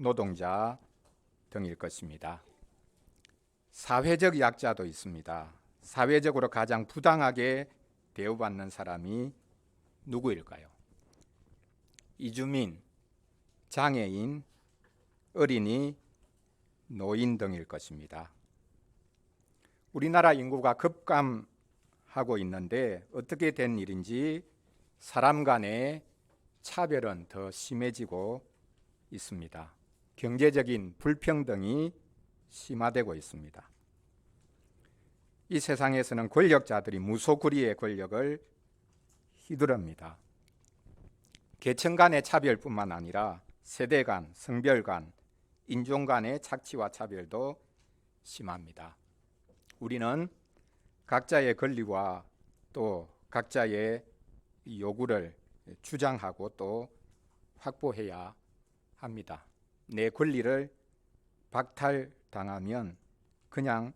노동자 등일 것입니다. 사회적 약자도 있습니다. 사회적으로 가장 부당하게 대우받는 사람이 누구일까요? 이주민, 장애인, 어린이, 노인 등일 것입니다. 우리나라 인구가 급감하고 있는데 어떻게 된 일인지 사람 간의 차별은 더 심해지고 있습니다. 경제적인 불평등이 심화되고 있습니다. 이 세상에서는 권력자들이 무소불위의 권력을 휘두릅니다. 계층 간의 차별뿐만 아니라 세대 간, 성별 간, 인종 간의 착취와 차별도 심합니다. 우리는 각자의 권리와 또 각자의 요구를 주장하고 또 확보해야 합니다. 내 권리를 박탈당하면 그냥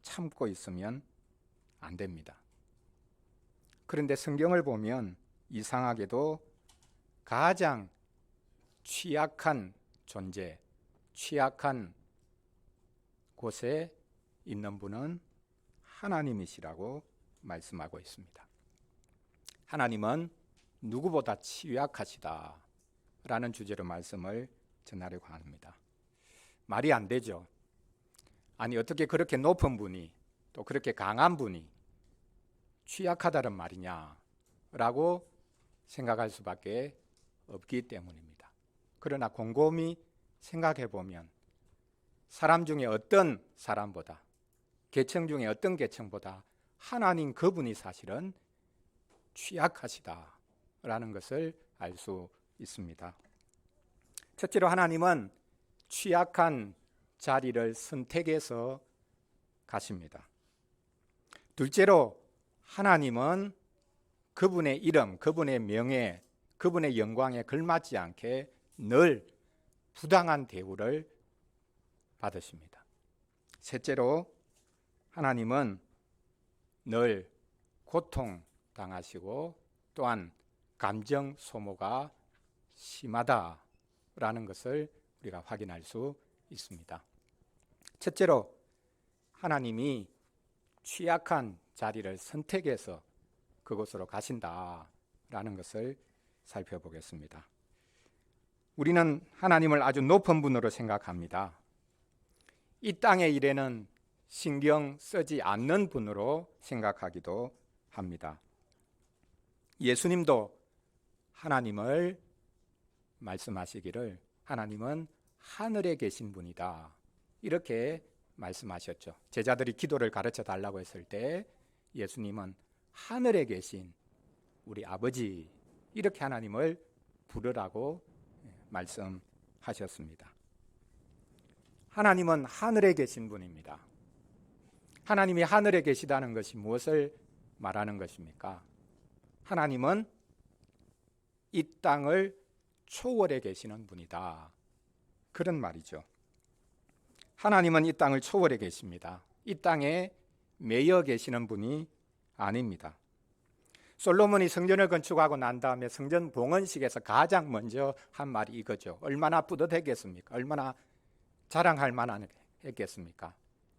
참고 있으면 안 됩니다. 그런데 성경을 보면 이상하게도 가장 취약한 존재, 취약한 곳에 있는 분은 하나님이시라고 말씀하고 있습니다. 하나님은 누구보다 취약하시다 라는 주제로 말씀을 전하려고 합니다. 말이 안 되죠. 아니 어떻게 그렇게 높은 분이 또 그렇게 강한 분이 취약하다는 말이냐 라고 생각할 수밖에 없기 때문입니다. 그러나 곰곰이 생각해 보면 사람 중에 어떤 사람보다, 계층 중에 어떤 계층보다 하나님 그분이 사실은 취약하시다라는 것을 알 수 있습니다. 첫째로 하나님은 취약한 자리를 선택해서 가십니다. 둘째로 하나님은 그분의 이름, 그분의 명예, 그분의 영광에 걸맞지 않게 늘 부당한 대우를 받으십니다. 셋째로 하나님은 늘 고통당하시고 또한 감정 소모가 심하다라는 것을 우리가 확인할 수 있습니다. 첫째로 하나님이 취약한 자리를 선택해서 그곳으로 가신다라는 것을 살펴보겠습니다. 우리는 하나님을 아주 높은 분으로 생각합니다. 이 땅의 일에는 신경 쓰지 않는 분으로 생각하기도 합니다. 예수님도 하나님을 말씀하시기를 하나님은 하늘에 계신 분이다 이렇게 말씀하셨죠. 제자들이 기도를 가르쳐 달라고 했을 때 예수님은 하늘에 계신 우리 아버지 이렇게 하나님을 부르라고 말씀하셨습니다. 하나님은 하늘에 계신 분입니다. 하나님이 하늘에 계시다는 것이 무엇을 말하는 것입니까? 하나님은 이 땅을 초월해 계시는 분이다. 그런 말이죠. 하나님은 이 땅을 초월해 계십니다. 이 땅에 매여 계시는 분이 아닙니다. 솔로몬이 성전을 건축하고 난 다음에 성전 봉헌식에서 가장 먼저 한 말이 이거죠. 얼마나 뿌듯했겠습니까? 얼마나 자랑할 만했겠습니까?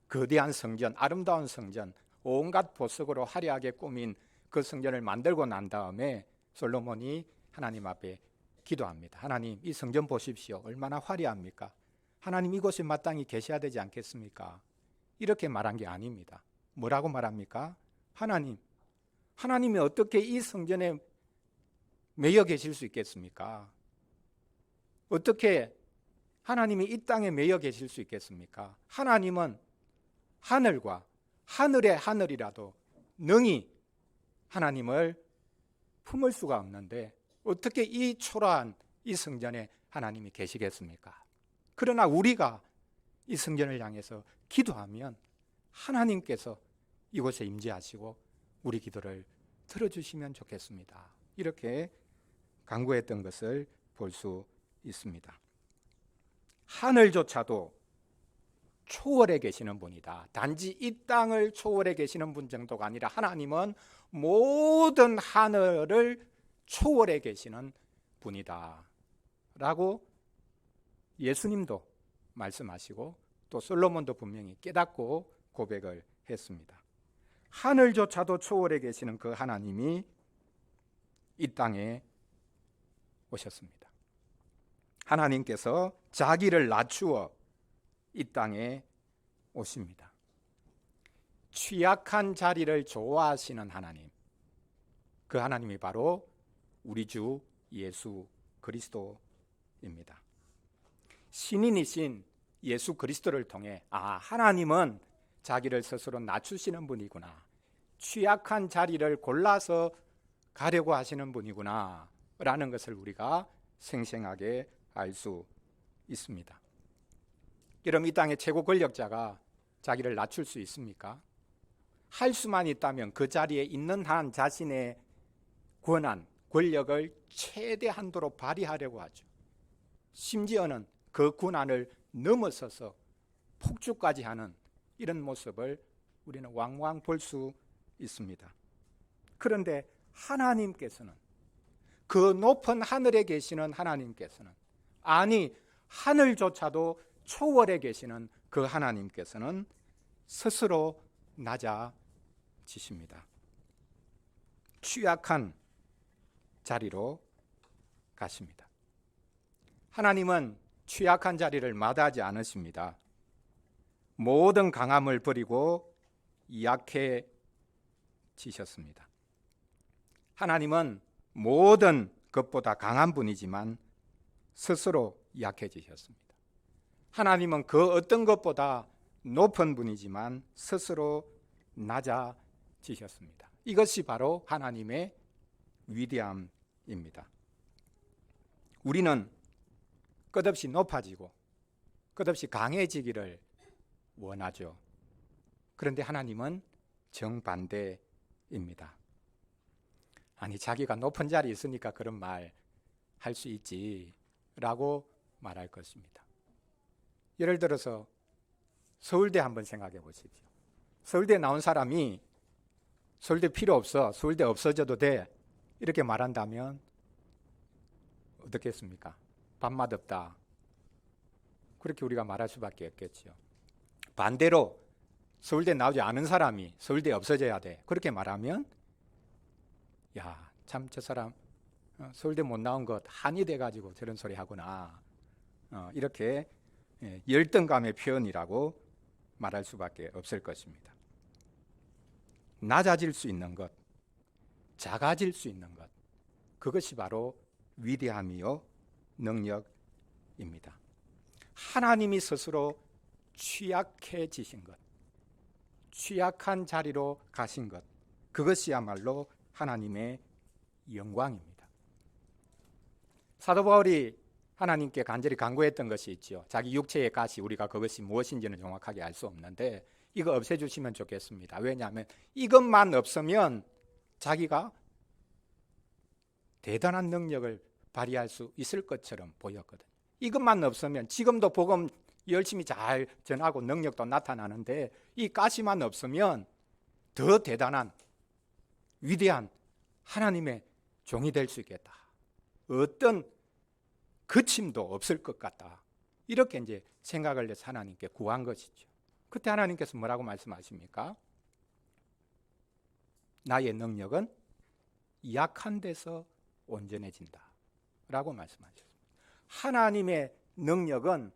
거대한 성전, 아름다운 성전, 온갖 보석으로 화려하게 꾸민 그 성전을 만들고 난 다음에 솔로몬이 하나님 앞에 기도합니다. 하나님, 이 성전 보십시오. 얼마나 화려합니까? 하나님 이곳에 마땅히 계셔야 되지 않겠습니까? 이렇게 말한 게 아닙니다. 뭐라고 말합니까? 하나님이 어떻게 이 성전에 매여 계실 수 있겠습니까? 어떻게 하나님이 이 땅에 매여 계실 수 있겠습니까? 하나님은 하늘과 하늘의 하늘이라도 능히 하나님을 품을 수가 없는데 어떻게 이 초라한 이 성전에 하나님이 계시겠습니까? 그러나 우리가 이 성전을 향해서 기도하면 하나님께서 이곳에 임재하시고 우리 기도를 들어주시면 좋겠습니다. 이렇게 간구했던 것을 볼 수 있습니다. 하늘조차도 초월해 계시는 분이다. 단지 이 땅을 초월해 계시는 분 정도가 아니라 하나님은 모든 하늘을 초월해 계시는 분이다 라고 예수님도 말씀하시고 또 솔로몬도 분명히 깨닫고 고백을 했습니다. 하늘조차도 초월해 계시는 그 하나님이 이 땅에 오셨습니다. 하나님께서 자기를 낮추어 이 땅에 오십니다. 취약한 자리를 좋아하시는 하나님, 그 하나님이 바로 우리 주 예수 그리스도입니다. 신인이신 예수 그리스도를 통해 하나님은 자기를 스스로 낮추시는 분이구나, 취약한 자리를 골라서 가려고 하시는 분이구나 라는 것을 우리가 생생하게 알 수 있습니다. 여러분, 이 땅의 최고 권력자가 자기를 낮출 수 있습니까? 할 수만 있다면 그 자리에 있는 한 자신의 권한, 권력을 최대한도로 발휘하려고 하죠. 심지어는 그 권한을 넘어서서 폭주까지 하는 이런 모습을 우리는 왕왕 볼 수 있습니다. 그런데 하나님께서는, 그 높은 하늘에 계시는 하나님께서는, 아니 하늘조차도 초월해 계시는 그 하나님께서는 스스로 낮아지십니다. 취약한 자리로 가십니다. 하나님은 취약한 자리를 마다하지 않으십니다. 모든 강함을 버리고 약해지셨습니다. 하나님은 모든 것보다 강한 분이지만 스스로 약해지셨습니다. 하나님은 그 어떤 것보다 높은 분이지만 스스로 낮아지셨습니다. 이것이 바로 하나님의 위대함입니다. 우리는 끝없이 높아지고 끝없이 강해지기를 원하죠. 그런데 하나님은 정반대입니다. 아니, 자기가 높은 자리에 있으니까 그런 말 할 수 있지 라고 말할 것입니다. 예를 들어서 서울대 한번 생각해 보십시오. 서울대 나온 사람이 서울대 필요 없어, 서울대 없어져도 돼, 이렇게 말한다면 어떻겠습니까? 밥맛 없다, 그렇게 우리가 말할 수밖에 없겠죠. 반대로 서울대 나오지 않은 사람이 서울대 없어져야 돼, 그렇게 말하면 야, 참 저 사람 서울대 못 나온 것 한이 돼가지고 저런 소리 하구나, 이렇게 열등감의 표현이라고 말할 수밖에 없을 것입니다. 낮아질 수 있는 것, 작아질 수 있는 것, 그것이 바로 위대함이요 능력입니다. 하나님이 스스로 취약해지신 것, 취약한 자리로 가신 것, 그것이야말로 하나님의 영광입니다. 사도 바울이 하나님께 간절히 간구했던 것이 있죠. 자기 육체의 가시, 우리가 그것이 무엇인지는 정확하게 알 수 없는데 이거 없애주시면 좋겠습니다. 왜냐하면 이것만 없으면 자기가 대단한 능력을 발휘할 수 있을 것처럼 보였거든요. 이것만 없으면 지금도 복음 열심히 잘 전하고 능력도 나타나는데 이 가시만 없으면 더 대단한 위대한 하나님의 종이 될 수 있겠다, 어떤 그침도 없을 것 같다, 이렇게 이제 생각을 해서 하나님께 구한 것이죠. 그때 하나님께서 뭐라고 말씀하십니까? 나의 능력은 약한 데서 온전해진다 라고 말씀하셨습니다. 하나님의 능력은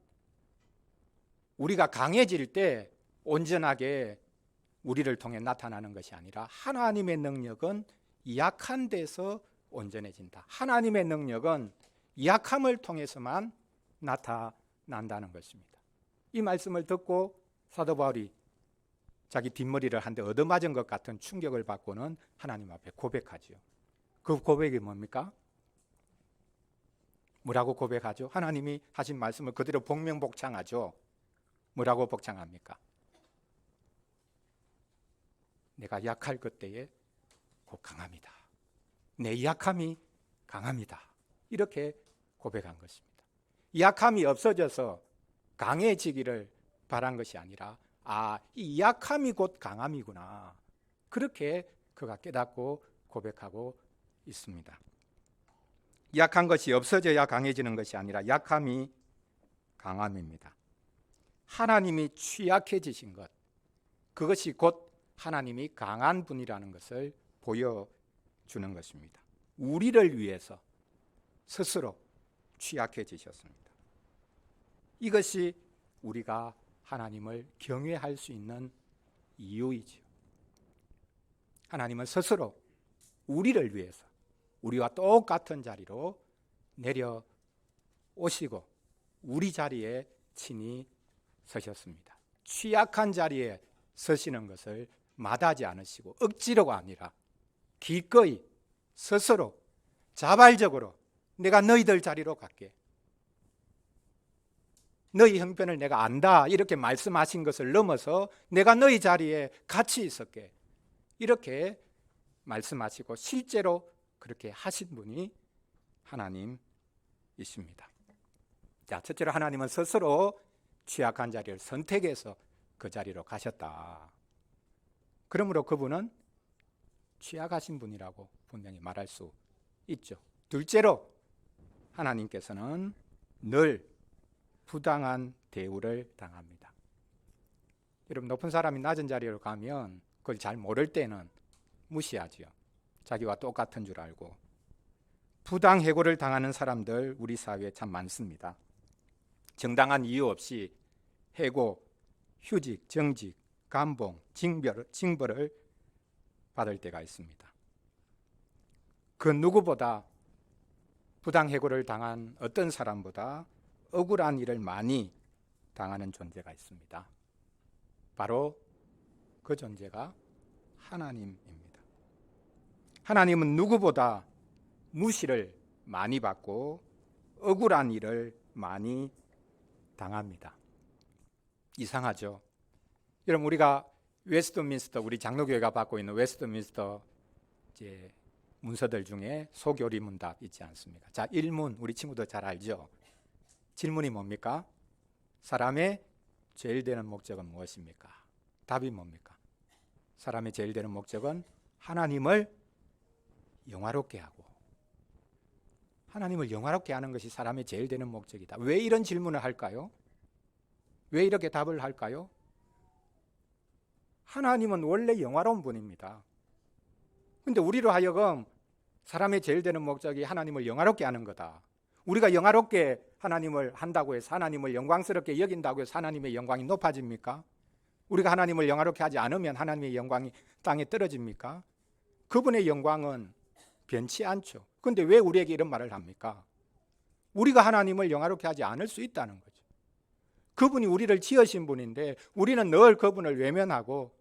우리가 강해질 때 온전하게 우리를 통해 나타나는 것이 아니라 하나님의 능력은 약한 데서 온전해진다. 하나님의 능력은 약함을 통해서만 나타난다는 것입니다. 이 말씀을 듣고 사도 바울이 자기 뒷머리를 한 대 얻어맞은 것 같은 충격을 받고는 하나님 앞에 고백하죠. 그 고백이 뭡니까? 뭐라고 고백하죠? 하나님이 하신 말씀을 그대로 복명복창하죠. 뭐라고 복창합니까? 내가 약할 그때에 곧 강합니다. 내 약함이 강합니다. 이렇게 고백한 것입니다. 약함이 없어져서 강해지기를 바란 것이 아니라 이 약함이 곧 강함이구나, 그렇게 그가 깨닫고 고백하고 있습니다. 약한 것이 없어져야 강해지는 것이 아니라 약함이 강함입니다. 하나님이 취약해지신 것, 그것이 곧 하나님이 강한 분이라는 것을 보여주는 것입니다. 우리를 위해서 스스로 취약해지셨습니다. 이것이 우리가 하나님을 경외할 수 있는 이유이죠. 하나님은 스스로 우리를 위해서 우리와 똑같은 자리로 내려오시고 우리 자리에 친히 서셨습니다. 취약한 자리에 서시는 것을 마다하지 않으시고 억지로가 아니라 기꺼이 스스로 자발적으로 내가 너희들 자리로 갈게, 너희 형편을 내가 안다, 이렇게 말씀하신 것을 넘어서 내가 너희 자리에 같이 있을게, 이렇게 말씀하시고 실제로 그렇게 하신 분이 하나님이십니다. 자, 첫째로 하나님은 스스로 취약한 자리를 선택해서 그 자리로 가셨다. 그러므로 그분은 취약하신 분이라고 분명히 말할 수 있죠. 둘째로 하나님께서는 늘 부당한 대우를 당합니다. 여러분, 높은 사람이 낮은 자리로 가면 그걸 잘 모를 때는 무시하지요. 자기와 똑같은 줄 알고. 부당 해고를 당하는 사람들 우리 사회에 참 많습니다. 정당한 이유 없이 해고, 휴직, 정직, 감봉, 징벌을 받을 때가 있습니다. 그 누구보다 부당 해고를 당한 어떤 사람보다 억울한 일을 많이 당하는 존재가 있습니다. 바로 그 존재가 하나님입니다. 하나님은 누구보다 무시를 많이 받고 억울한 일을 많이 당합니다. 이상하죠? 여러분, 우리가 웨스트민스터, 우리 장로교회가 받고 있는 웨스트민스터 이제 문서들 중에 소교리 문답 있지 않습니까? 자, 1문 우리 친구들 잘 알죠? 질문이 뭡니까? 사람의 제일 되는 목적은 무엇입니까? 답이 뭡니까? 사람의 제일 되는 목적은 하나님을 영화롭게 하고, 하나님을 영화롭게 하는 것이 사람의 제일 되는 목적이다. 왜 이런 질문을 할까요? 왜 이렇게 답을 할까요? 하나님은 원래 영화로운 분입니다. 그런데 우리로 하여금 사람의 제일 되는 목적이 하나님을 영화롭게 하는 거다. 우리가 영화롭게 하나님을 한다고 해서, 하나님을 영광스럽게 여긴다고 해서 하나님의 영광이 높아집니까? 우리가 하나님을 영화롭게 하지 않으면 하나님의 영광이 땅에 떨어집니까? 그분의 영광은 변치 않죠. 그런데 왜 우리에게 이런 말을 합니까? 우리가 하나님을 영화롭게 하지 않을 수 있다는 거죠. 그분이 우리를 지으신 분인데 우리는 늘 그분을 외면하고,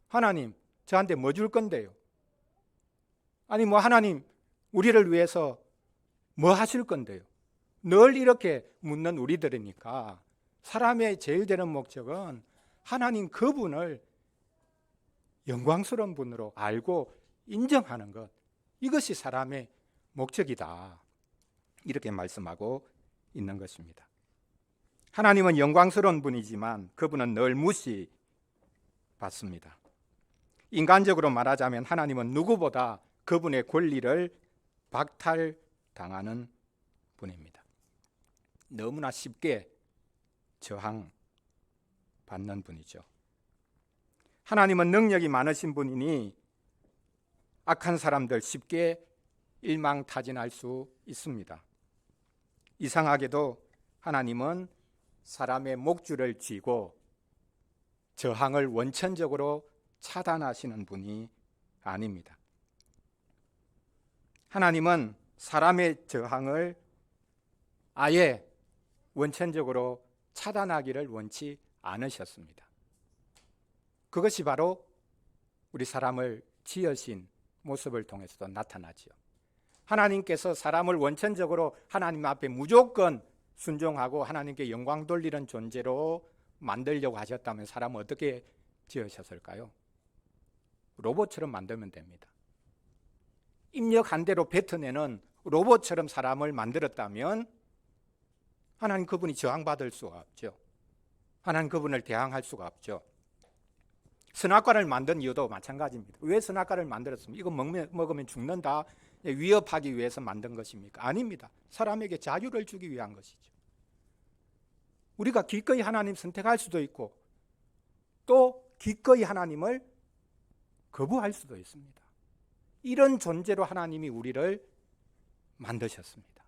하나님 저한테 뭐 줄 건데요? 아니 뭐 하나님 우리를 위해서 뭐 하실 건데요? 늘 이렇게 묻는 우리들이니까 사람의 제일 되는 목적은 하나님 그분을 영광스러운 분으로 알고 인정하는 것, 이것이 사람의 목적이다. 이렇게 말씀하고 있는 것입니다. 하나님은 영광스러운 분이지만 그분은 늘 무시받습니다. 인간적으로 말하자면 하나님은 누구보다 그분의 권리를 박탈당하는 분입니다. 너무나 쉽게 저항받는 분이죠. 하나님은 능력이 많으신 분이니 악한 사람들 쉽게 일망타진할 수 있습니다. 이상하게도 하나님은 사람의 목줄을 쥐고 저항을 원천적으로 차단하시는 분이 아닙니다. 하나님은 사람의 저항을 아예 원천적으로 차단하기를 원치 않으셨습니다. 그것이 바로 우리 사람을 지으신 모습을 통해서도 나타나죠. 하나님께서 사람을 원천적으로 하나님 앞에 무조건 순종하고 하나님께 영광 돌리는 존재로 만들려고 하셨다면 사람은 어떻게 지으셨을까요? 로봇처럼 만들면 됩니다. 입력한 대로 뱉어내는 로봇처럼 사람을 만들었다면 하나님 그분이 저항받을 수가 없죠. 하나님 그분을 대항할 수가 없죠. 선악과를 만든 이유도 마찬가지입니다. 왜 선악과를 만들었습니까? 이거 먹으면 죽는다, 위협하기 위해서 만든 것입니까? 아닙니다. 사람에게 자유를 주기 위한 것이죠. 우리가 기꺼이 하나님 선택할 수도 있고 또 기꺼이 하나님을 거부할 수도 있습니다. 이런 존재로 하나님이 우리를 만드셨습니다.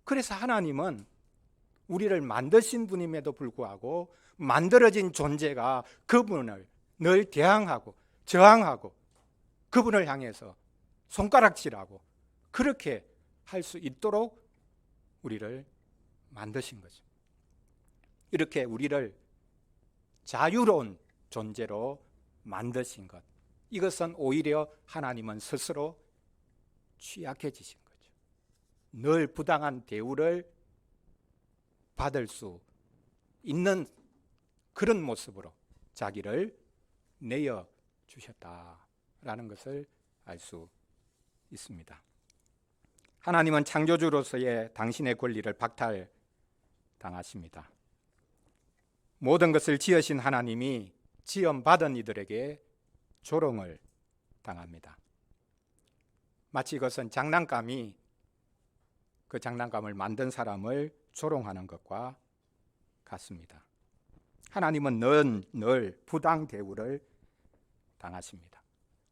그래서 하나님은 우리를 만드신 분임에도 불구하고 만들어진 존재가 그분을 늘 대항하고 저항하고 그분을 향해서 손가락질하고 그렇게 할 수 있도록 우리를 만드신 거죠. 이렇게 우리를 자유로운 존재로 만드신 것, 이것은 오히려 하나님은 스스로 취약해지신 거죠. 늘 부당한 대우를 받을 수 있는 그런 모습으로 자기를 내어 주셨다라는 것을 알 수 있습니다. 하나님은 창조주로서의 당신의 권리를 박탈당하십니다. 모든 것을 지으신 하나님이 지음받은 이들에게 조롱을 당합니다. 마치 이것은 장난감이 그 장난감을 만든 사람을 조롱하는 것과 같습니다. 하나님은 늘 부당 대우를 당하십니다.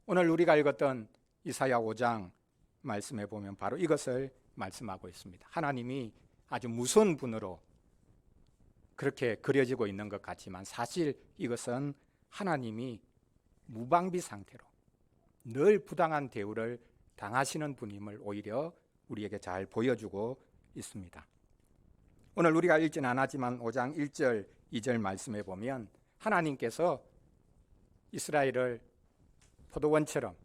오늘 우리가 읽었던 이사야 5장 말씀해 보면 바로 이것을 말씀하고 있습니다. 하나님이 아주 무서운 분으로 그렇게 그려지고 있는 것 같지만 사실 이것은 하나님이 무방비 상태로 늘 부당한 대우를 당하시는 분임을 오히려 우리에게 잘 보여주고 있습니다. 오늘 우리가 읽지는 않았지만 5장 1절 2절 말씀해 보면 하나님께서 이스라엘을 포도원처럼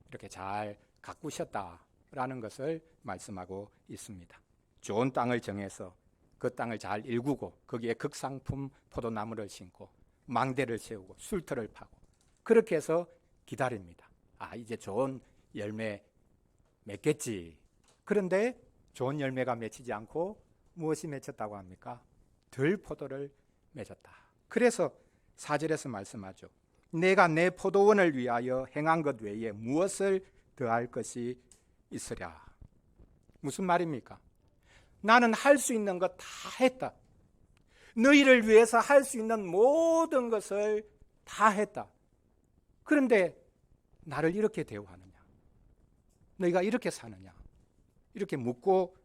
이렇게 잘 가꾸셨다라는 것을 말씀하고 있습니다. 좋은 땅을 정해서 그 땅을 잘 일구고 거기에 극상품 포도나무를 심고 망대를 세우고 술터를 파고 그렇게 해서 기다립니다. 이제 좋은 열매 맺겠지. 그런데 좋은 열매가 맺히지 않고 무엇이 맺혔다고 합니까? 들포도를 맺었다. 그래서 4절에서 말씀하죠. 내가 내 포도원을 위하여 행한 것 외에 무엇을 더할 것이 있으랴. 무슨 말입니까? 나는 할 수 있는 것 다 했다. 너희를 위해서 할 수 있는 모든 것을 다 했다. 그런데 나를 이렇게 대우하느냐? 너희가 이렇게 사느냐? 이렇게 묻고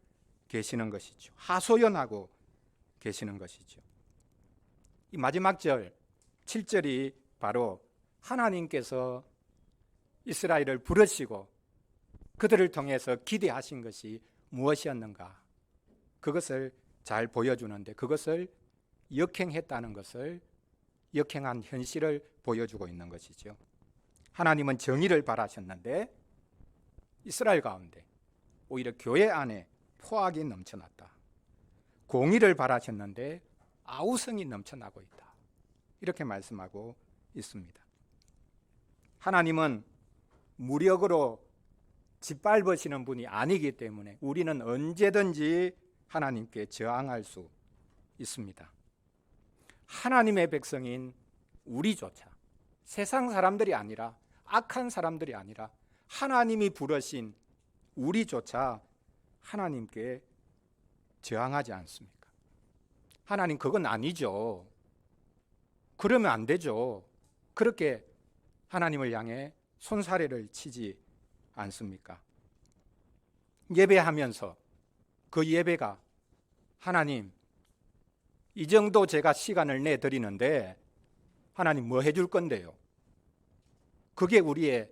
계시는 것이죠. 하소연하고 계시는 것이죠. 이 마지막 절 7절이 바로 하나님께서 이스라엘을 부르시고 그들을 통해서 기대하신 것이 무엇이었는가? 그것을 잘 보여주는데 그것을 역행했다는 것을 역행한 현실을 보여주고 있는 것이죠. 하나님은 정의를 바라셨는데 이스라엘 가운데 오히려 교회 안에 포악이 넘쳐났다. 공의를 바라셨는데 아우성이 넘쳐나고 있다. 이렇게 말씀하고 있습니다. 하나님은 무력으로 짓밟으시는 분이 아니기 때문에 우리는 언제든지 하나님께 저항할 수 있습니다. 하나님의 백성인 우리조차 세상 사람들이 아니라 악한 사람들이 아니라 하나님이 부르신 우리조차 하나님께 저항하지 않습니까? 하나님 그건 아니죠. 그러면 안 되죠. 그렇게 하나님을 향해 손사래를 치지 않습니까? 예배하면서 그 예배가 하나님 이 정도 제가 시간을 내드리는데 하나님 뭐 해줄 건데요? 그게 우리의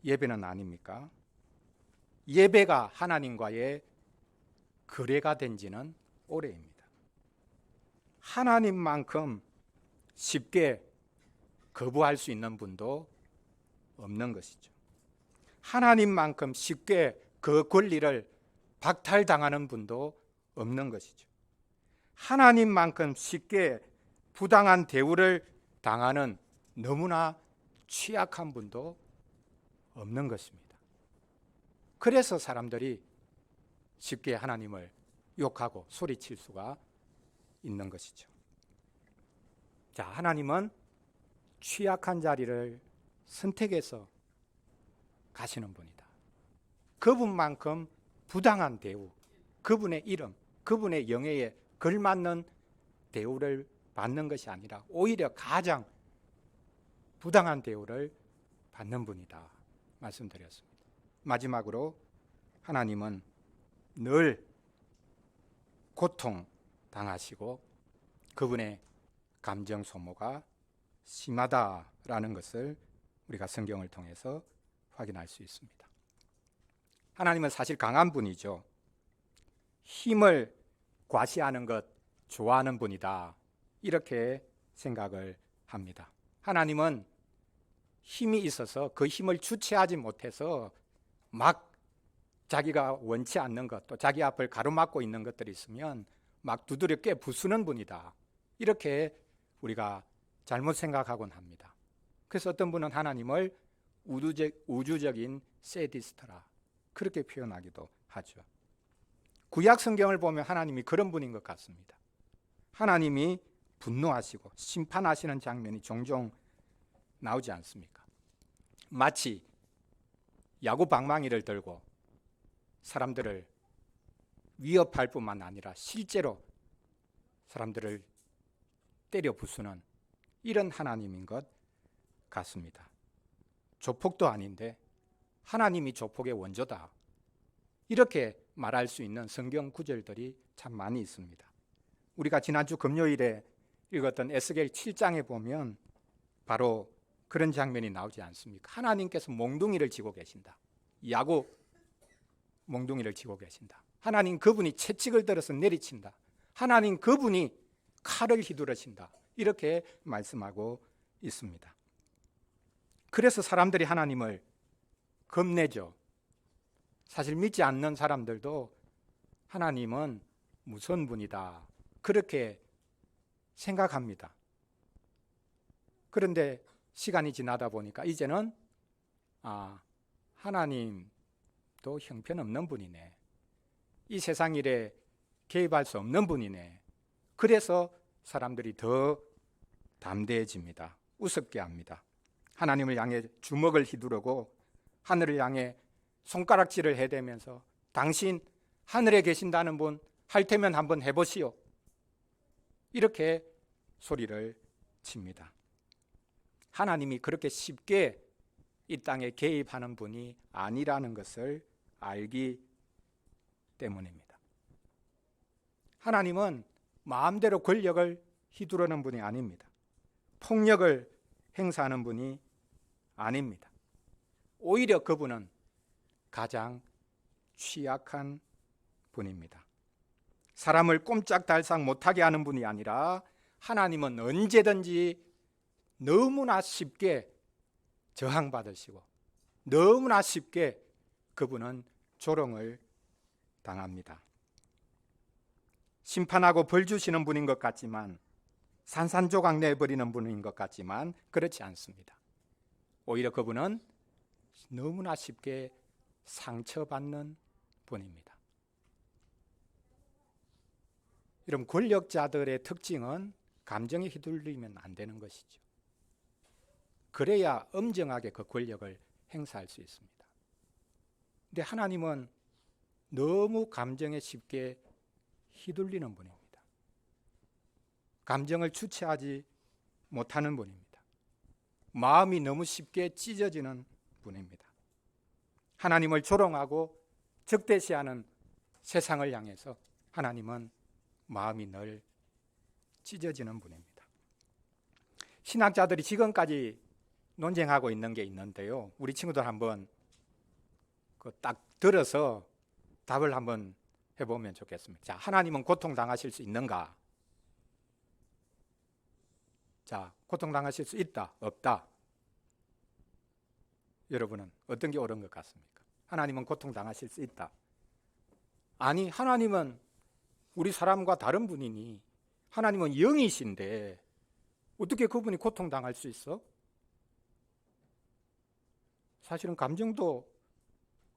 예배는 아닙니까? 예배가 하나님과의 거래가 된 지는 오래입니다. 하나님만큼 쉽게 거부할 수 있는 분도 없는 것이죠. 하나님만큼 쉽게 그 권리를 박탈당하는 분도 없는 것이죠. 하나님만큼 쉽게 부당한 대우를 당하는 너무나 취약한 분도 없는 것입니다. 그래서 사람들이 쉽게 하나님을 욕하고 소리칠 수가 있는 것이죠. 자, 하나님은 취약한 자리를 선택해서 가시는 분이다. 그분만큼 부당한 대우, 그분의 이름, 그분의 영예에 걸맞는 대우를 받는 것이 아니라 오히려 가장 부당한 대우를 받는 분이다 말씀드렸습니다. 마지막으로 하나님은 늘 고통당하시고 그분의 감정 소모가 심하다라는 것을 우리가 성경을 통해서 확인할 수 있습니다. 하나님은 사실 강한 분이죠. 힘을 과시하는 것 좋아하는 분이다, 이렇게 생각을 합니다. 하나님은 힘이 있어서 그 힘을 주체하지 못해서 막 자기가 원치 않는 것, 또 자기 앞을 가로막고 있는 것들이 있으면 막 두드려 깨 부수는 분이다, 이렇게 우리가 잘못 생각하곤 합니다. 그래서 어떤 분은 하나님을 우주적인 세디스트라, 그렇게 표현하기도 하죠. 구약 성경을 보면 하나님이 그런 분인 것 같습니다. 하나님이 분노하시고 심판하시는 장면이 종종 나오지 않습니까? 마치 야구 방망이를 들고 사람들을 위협할 뿐만 아니라 실제로 사람들을 때려 부수는 이런 하나님인 것 같습니다. 조폭도 아닌데 하나님이 조폭의 원조다, 이렇게 말할 수 있는 성경 구절들이 참 많이 있습니다. 우리가 지난주 금요일에 읽었던 에스겔 7장에 보면 바로 그런 장면이 나오지 않습니까? 하나님께서 몽둥이를 쥐고 계신다. 야구 몽둥이를 쥐고 계신다. 하나님 그분이 채찍을 들어서 내리친다. 하나님 그분이 칼을 휘두르신다. 이렇게 말씀하고 있습니다. 그래서 사람들이 하나님을 겁내죠. 사실 믿지 않는 사람들도 하나님은 무서운 분이다, 그렇게 생각합니다. 그런데 시간이 지나다 보니까 이제는 하나님도 형편없는 분이네, 이 세상 일에 개입할 수 없는 분이네, 그래서 사람들이 더 담대해집니다. 우습게 합니다. 하나님을 향해 주먹을 휘두르고 하늘을 향해 손가락질을 해대면서 당신 하늘에 계신다는 분 할 테면 한번 해보시오, 이렇게 소리를 칩니다. 하나님이 그렇게 쉽게 이 땅에 개입하는 분이 아니라는 것을 알기 때문입니다. 하나님은 마음대로 권력을 휘두르는 분이 아닙니다. 폭력을 행사하는 분이 아닙니다. 오히려 그분은 가장 취약한 분입니다. 사람을 꼼짝달싹 못하게 하는 분이 아니라 하나님은 언제든지 너무나 쉽게 저항받으시고 너무나 쉽게 그분은 조롱을 당합니다. 심판하고 벌 주시는 분인 것 같지만, 산산조각 내버리는 분인 것 같지만 그렇지 않습니다. 오히려 그분은 너무나 쉽게 상처받는 분입니다. 여러분, 권력자들의 특징은 감정에 휘둘리면 안 되는 것이죠. 그래야 엄정하게 그 권력을 행사할 수 있습니다. 근데 하나님은 너무 감정에 쉽게 휘둘리는 분입니다. 감정을 주체하지 못하는 분입니다. 마음이 너무 쉽게 찢어지는 분입니다. 하나님을 조롱하고 적대시하는 세상을 향해서 하나님은 마음이 늘 찢어지는 분입니다. 신학자들이 지금까지 논쟁하고 있는 게 있는데요, 우리 친구들 한번 딱 들어서 답을 한번 해보면 좋겠습니다. 자, 하나님은 고통당하실 수 있는가? 자, 고통당하실 수 있다, 없다? 여러분은 어떤 게 옳은 것 같습니까? 하나님은 고통당하실 수 있다. 아니, 하나님은 우리 사람과 다른 분이니 하나님은 영이신데 어떻게 그분이 고통당할 수 있어? 사실은 감정도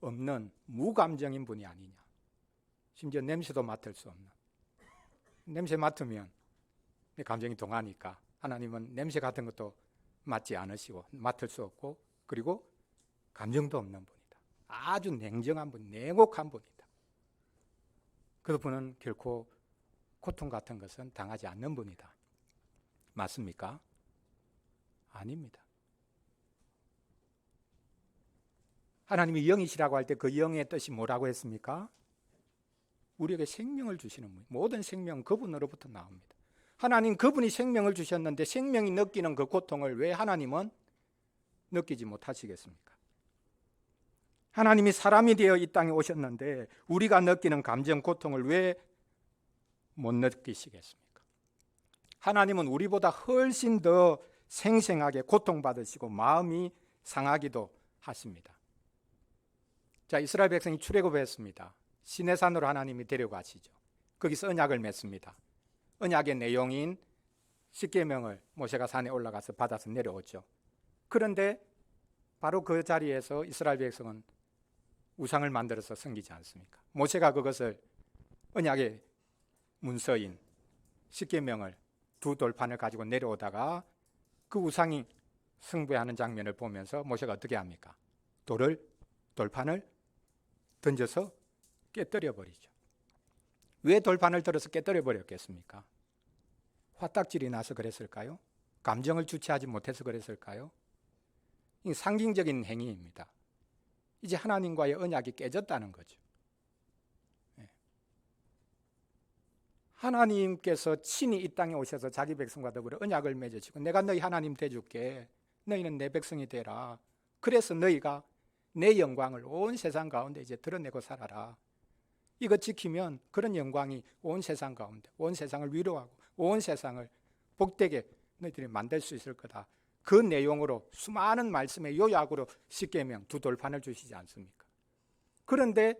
없는 무감정인 분이 아니냐. 심지어 냄새도 맡을 수 없는. 냄새 맡으면 내 감정이 동하니까 하나님은 냄새 같은 것도 맡지 않으시고 맡을 수 없고, 그리고 감정도 없는 분이다. 아주 냉정한 분, 냉혹한 분이다. 그분은 결코 고통 같은 것은 당하지 않는 분이다. 맞습니까? 아닙니다. 하나님이 영이시라고 할 때 그 영의 뜻이 뭐라고 했습니까? 우리에게 생명을 주시는 분. 모든 생명은 그분으로부터 나옵니다. 하나님 그분이 생명을 주셨는데 생명이 느끼는 그 고통을 왜 하나님은 느끼지 못하시겠습니까? 하나님이 사람이 되어 이 땅에 오셨는데 우리가 느끼는 감정, 고통을 왜 못 느끼시겠습니까? 하나님은 우리보다 훨씬 더 생생하게 고통받으시고 마음이 상하기도 하십니다. 자, 이스라엘 백성이 출애굽했습니다. 시내산으로 하나님이 데려가시죠. 거기서 언약을 맺습니다. 언약의 내용인 십계명을 모세가 산에 올라가서 받아서 내려오죠. 그런데 바로 그 자리에서 이스라엘 백성은 우상을 만들어서 섬기지 않습니까? 모세가 그것을 언약의 문서인 십계명을 두 돌판을 가지고 내려오다가 그 우상이 승부하는 장면을 보면서 모세가 어떻게 합니까? 돌판을 던져서 깨뜨려 버리죠. 왜 돌판을 들어서 깨뜨려 버렸겠습니까? 화딱질이 나서 그랬을까요? 감정을 주체하지 못해서 그랬을까요? 이 상징적인 행위입니다. 이제 하나님과의 언약이 깨졌다는 거죠. 하나님께서 친히 이 땅에 오셔서 자기 백성과 더불어 언약을 맺으시고 내가 너희 하나님 되줄게. 너희는 내 백성이 되라. 그래서 너희가 내 영광을 온 세상 가운데 이제 드러내고 살아라. 이거 지키면 그런 영광이 온 세상 가운데 온 세상을 위로하고 온 세상을 복되게 너희들이 만들 수 있을 거다. 그 내용으로 수많은 말씀의 요약으로 십계명 두 돌판을 주시지 않습니까? 그런데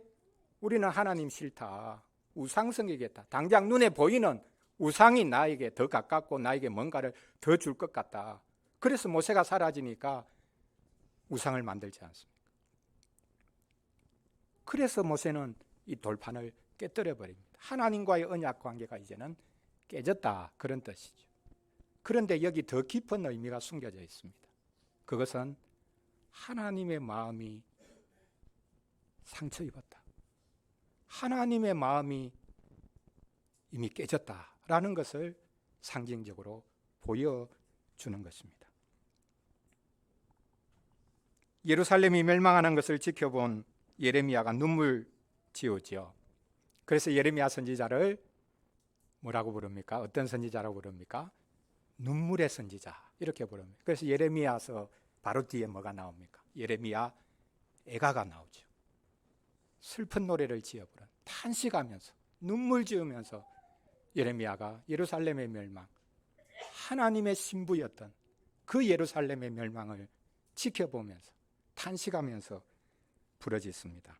우리는 하나님 싫다. 우상 섬기겠다. 당장 눈에 보이는 우상이 나에게 더 가깝고 나에게 뭔가를 더 줄 것 같다. 그래서 모세가 사라지니까 우상을 만들지 않습니까? 그래서 모세는 이 돌판을 깨뜨려 버립니다. 하나님과의 언약 관계가 이제는 깨졌다. 그런 뜻이죠. 그런데 여기 더 깊은 의미가 숨겨져 있습니다. 그것은 하나님의 마음이 상처 입었다. 하나님의 마음이 이미 깨졌다라는 것을 상징적으로 보여주는 것입니다. 예루살렘이 멸망하는 것을 지켜본 예레미야가 눈물 지우죠. 그래서 예레미야 선지자를 뭐라고 부릅니까? 어떤 선지자라고 부릅니까? 눈물의 선지자 이렇게 부릅니다. 그래서 예레미야서 바로 뒤에 뭐가 나옵니까? 예레미야 애가가 나오죠. 슬픈 노래를 지어 부른 탄식하면서 눈물 지으면서 예레미야가 예루살렘의 멸망, 하나님의 신부였던 그 예루살렘의 멸망을 지켜보면서 탄식하면서 부르짖습니다.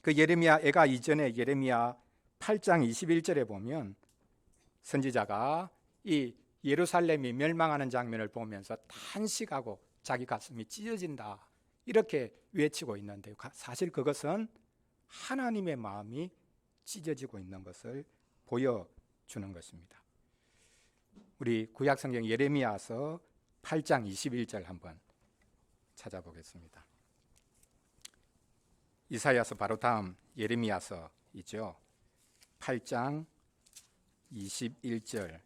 그 예레미야 애가 이전에 예레미야 8장 21절에 보면 선지자가 이 예루살렘이 멸망하는 장면을 보면서 탄식하고 자기 가슴이 찢어진다 이렇게 외치고 있는데요. 사실 그것은 하나님의 마음이 찢어지고 있는 것을 보여주는 것입니다. 우리 구약성경 예레미야서 8장 21절 한번 찾아보겠습니다. 이사야서 바로 다음 예레미야서이죠. 8장 21절입니다.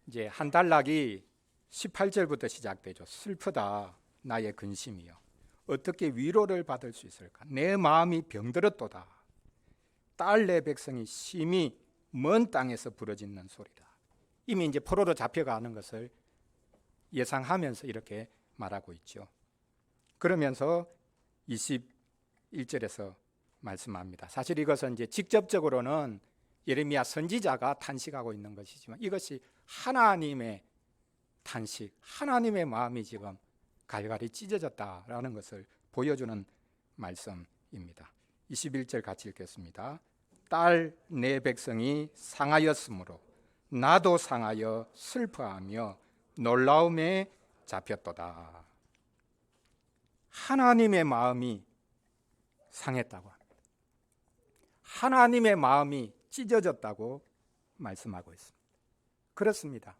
이제 한 단락이 18절부터 시작되죠. 슬프다 나의 근심이여 어떻게 위로를 받을 수 있을까? 내 마음이 병들었도다. 딸 내 백성이 심히 먼 땅에서 부르짖는 소리다. 이미 이제 포로로 잡혀가는 것을 예상하면서 이렇게 말하고 있죠. 그러면서 21절에서 말씀합니다. 사실 이것은 이제 직접적으로는 예레미야 선지자가 탄식하고 있는 것이지만 이것이 하나님의 탄식, 하나님의 마음이 지금 갈갈이 찢어졌다라는 것을 보여주는 말씀입니다. 21절 같이 읽겠습니다. 딸 내 백성이 상하였으므로 나도 상하여 슬퍼하며 놀라움에 잡혔도다. 하나님의 마음이 상했다고 합니다. 하나님의 마음이 찢어졌다고 말씀하고 있습니다. 그렇습니다.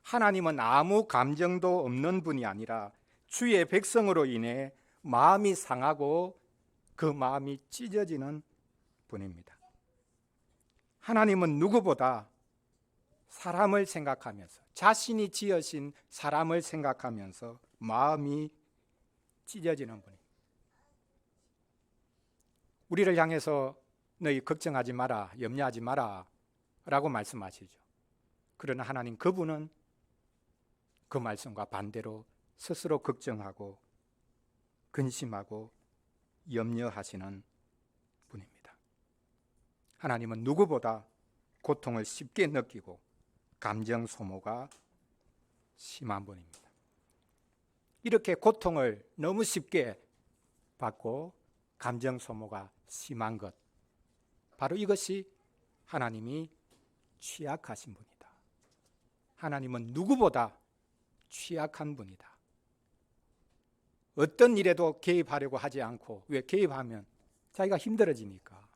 하나님은 아무 감정도 없는 분이 아니라 주의 백성으로 인해 마음이 상하고 그 마음이 찢어지는 분입니다. 하나님은 누구보다 사람을 생각하면서, 자신이 지으신 사람을 생각하면서 마음이 찢어지는 분입니다. 우리를 향해서 너희 걱정하지 마라, 염려하지 마라 라고 말씀하시죠. 그러나 하나님, 그분은 그 말씀과 반대로 스스로 걱정하고 근심하고 염려하시는 분입니다. 하나님은 누구보다 고통을 쉽게 느끼고 감정 소모가 심한 분입니다. 이렇게 고통을 너무 쉽게 받고 감정 소모가 심한 것, 바로 이것이 하나님이 취약하신 분이다. 하나님은 누구보다 취약한 분이다. 어떤 일에도 개입하려고 하지 않고, 왜 개입하면 자기가 힘들어지니까.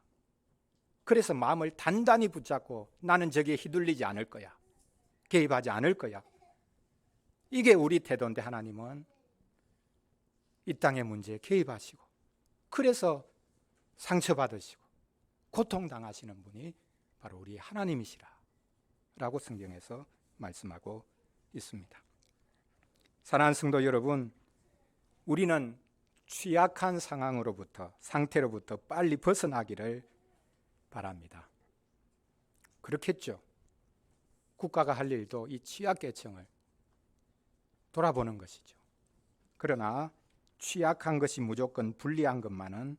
그래서 마음을 단단히 붙잡고 나는 저기에 휘둘리지 않을 거야, 개입하지 않을 거야. 이게 우리 태도인데 하나님은 이 땅의 문제에 개입하시고, 그래서 상처받으시고 고통당하시는 분이 바로 우리 하나님이시라 라고 성경에서 말씀하고 있습니다. 사랑하는 성도 여러분, 우리는 취약한 상태로부터 빨리 벗어나기를 바랍니다. 그렇겠죠. 국가가 할 일도 이 취약계층을 돌아보는 것이죠. 그러나 취약한 것이 무조건 불리한 것만은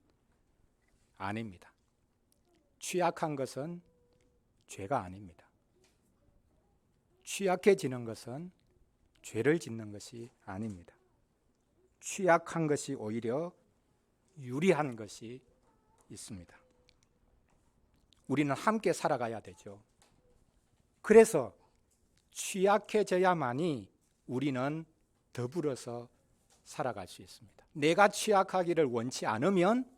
아닙니다. 취약한 것은 죄가 아닙니다. 취약해지는 것은 죄를 짓는 것이 아닙니다. 취약한 것이 오히려 유리한 것이 있습니다. 우리는 함께 살아가야 되죠. 그래서 취약해져야만이 우리는 더불어서 살아갈 수 있습니다. 내가 취약하기를 원치 않으면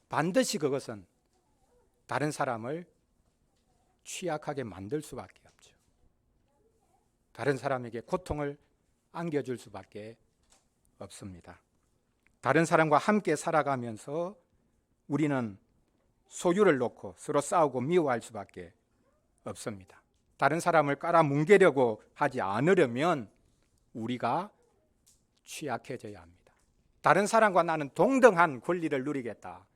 반드시 그것은 다른 사람을 취약하게 만들 수밖에 없죠. 다른 사람에게 고통을 안겨줄 수밖에 없습니다. 다른 사람과 함께 살아가면서 우리는 소유를 놓고 서로 싸우고 미워할 수밖에 없습니다. 다른 사람을 깔아뭉개려고 하지 않으려면 우리가 취약해져야 합니다. 다른 사람과 나는 동등한 권리를 누리겠다.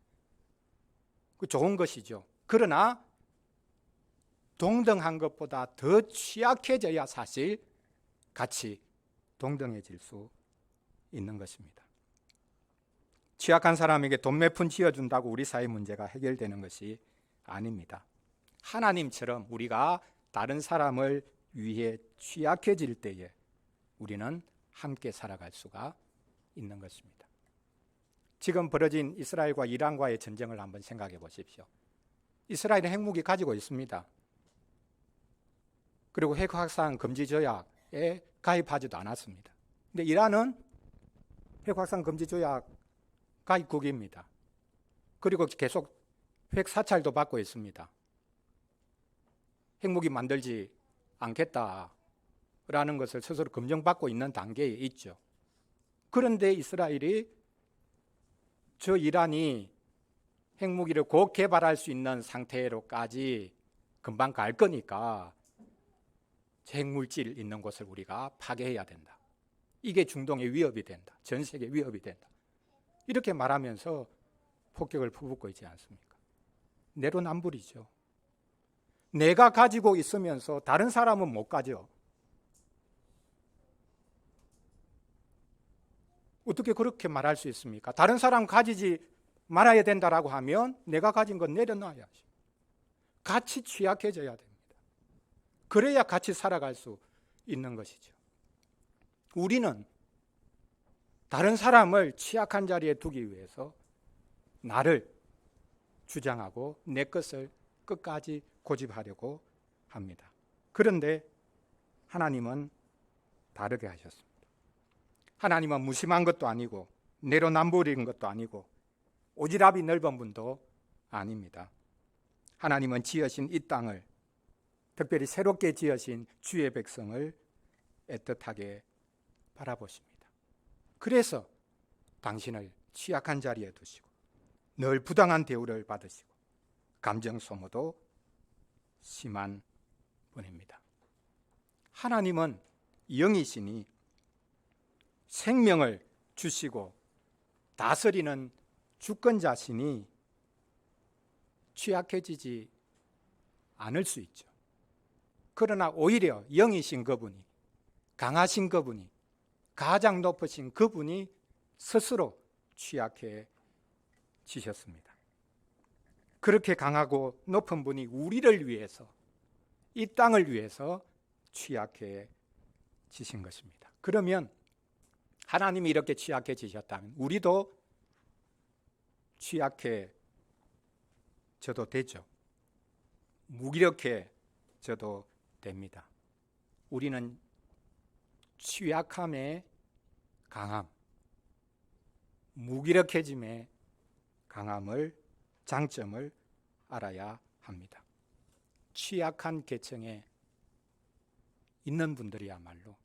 그 좋은 것이죠. 그러나 동등한 것보다 더 취약해져야 사실 같이 동등해질 수 있는 것입니다. 취약한 사람에게 돈 몇 푼 쥐어준다고 우리 사회 문제가 해결되는 것이 아닙니다. 하나님처럼 우리가 다른 사람을 위해 취약해질 때에 우리는 함께 살아갈 수가 있는 것입니다. 지금 벌어진 이스라엘과 이란과의 전쟁을 한번 생각해 보십시오. 이스라엘은 핵무기 가지고 있습니다. 그리고 핵확산 금지 조약에 가입하지도 않았습니다. 근데 이란은 핵확산 금지 조약 가입국입니다. 그리고 계속 핵 사찰도 받고 있습니다. 핵무기 만들지 않겠다라는 것을 스스로 검증받고 있는 단계에 있죠. 그런데 이스라엘이 저 이란이 핵무기를 곧 개발할 수 있는 상태로까지 금방 갈 거니까 핵물질 있는 곳을 우리가 파괴해야 된다. 이게 중동의 위협이 된다. 전 세계 위협이 된다. 이렇게 말하면서 폭격을 퍼붓고 있지 않습니까? 내로남불이죠. 내가 가지고 있으면서 다른 사람은 못 가져. 어떻게 그렇게 말할 수 있습니까? 다른 사람 가지지 말아야 된다라고 하면 내가 가진 건 내려놔야지. 같이 취약해져야 됩니다. 그래야 같이 살아갈 수 있는 것이죠. 우리는 다른 사람을 취약한 자리에 두기 위해서 나를 주장하고 내 것을 끝까지 고집하려고 합니다. 그런데 하나님은 다르게 하셨습니다. 하나님은 무심한 것도 아니고 내로남불인 것도 아니고 오지랖이 넓은 분도 아닙니다. 하나님은 지으신 이 땅을, 특별히 새롭게 지으신 주의 백성을 애틋하게 바라보십니다. 그래서 당신을 취약한 자리에 두시고 늘 부당한 대우를 받으시고 감정 소모도 심한 분입니다. 하나님은 영이시니 생명을 주시고 다스리는 주권자시니 취약해지지 않을 수 있죠. 그러나 오히려 영이신 그분이, 강하신 그분이, 가장 높으신 그분이 스스로 취약해지셨습니다. 그렇게 강하고 높은 분이 우리를 위해서, 이 땅을 위해서 취약해지신 것입니다. 그러면 하나님이 이렇게 취약해지셨다면 우리도 취약해져도 되죠. 무기력해져도 됩니다. 우리는 취약함의 강함, 무기력해짐의 강함을, 장점을 알아야 합니다. 취약한 계층에 있는 분들이야말로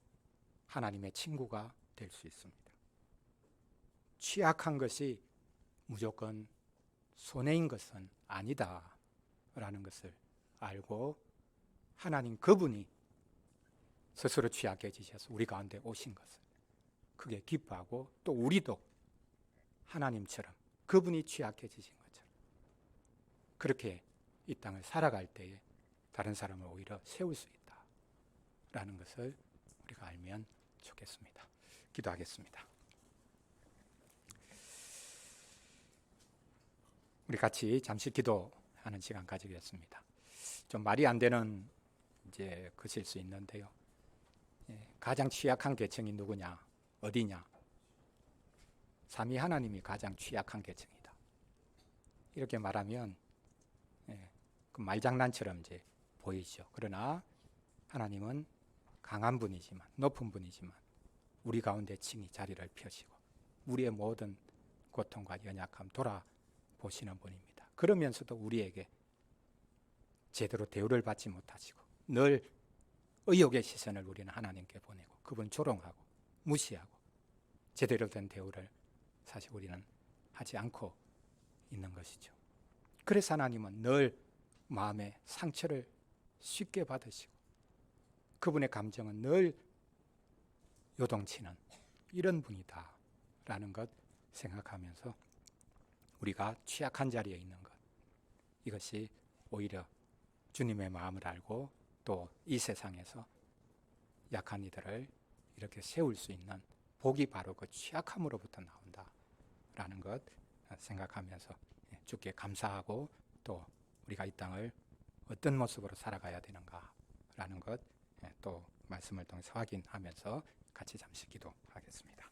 하나님의 친구가 될 수 있습니다. 취약한 것이 무조건 손해인 것은 아니다라는 것을 알고 하나님 그분이 스스로 취약해지셔서 우리 가운데 오신 것을 크게 기뻐하고, 또 우리도 하나님처럼 그분이 취약해지신 것처럼 그렇게 이 땅을 살아갈 때에 다른 사람을 오히려 세울 수 있다라는 것을 우리가 알면 좋겠습니다. 기도하겠습니다. 우리 같이 잠시 기도하는 시간 가지겠습니다. 좀 말이 안 되는 이제 것일 수 있는데요. 가장 취약한 계층이 누구냐? 어디냐? 삼위 하나님이 가장 취약한 계층이다. 이렇게 말하면 그 말장난처럼 이제 보이죠. 그러나 하나님은 강한 분이지만, 높은 분이지만 우리 가운데 친히 자리를 펴시고 우리의 모든 고통과 연약함 돌아보시는 분입니다. 그러면서도 우리에게 제대로 대우를 받지 못하시고 늘 의욕의 시선을 우리는 하나님께 보내고 그분 조롱하고 무시하고 제대로 된 대우를 사실 우리는 하지 않고 있는 것이죠. 그래서 하나님은 늘 마음의 상처를 쉽게 받으시고 그분의 감정은 늘 요동치는 이런 분이다 라는 것 생각하면서 우리가 취약한 자리에 있는 것, 이것이 오히려 주님의 마음을 알고 또 이 세상에서 약한 이들을 이렇게 세울 수 있는 복이 바로 그 취약함으로부터 나온다 라는 것 생각하면서 주께 감사하고, 또 우리가 이 땅을 어떤 모습으로 살아가야 되는가 라는 것 또 말씀을 통해서 확인하면서 같이 잠시 기도하겠습니다.